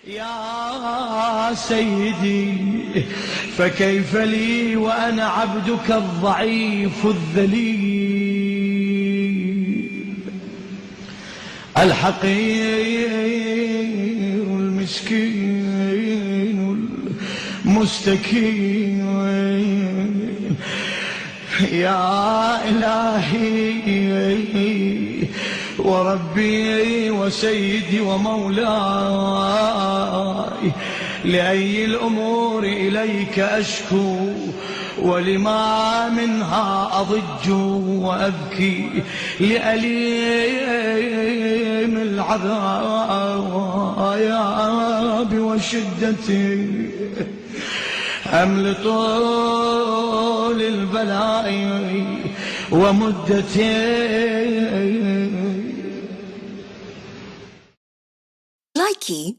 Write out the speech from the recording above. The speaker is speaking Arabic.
يا سيدي فكيف لي وأنا عبدك الضعيف الذليل الحقير المسكين المستكين يا إلهي وربي وسيدي ومولاي لأي الأمور إليك أشكو ولما منها أضج وأبكي لأليم العذاب وشدته أم لطول البلاء ومدته. Likey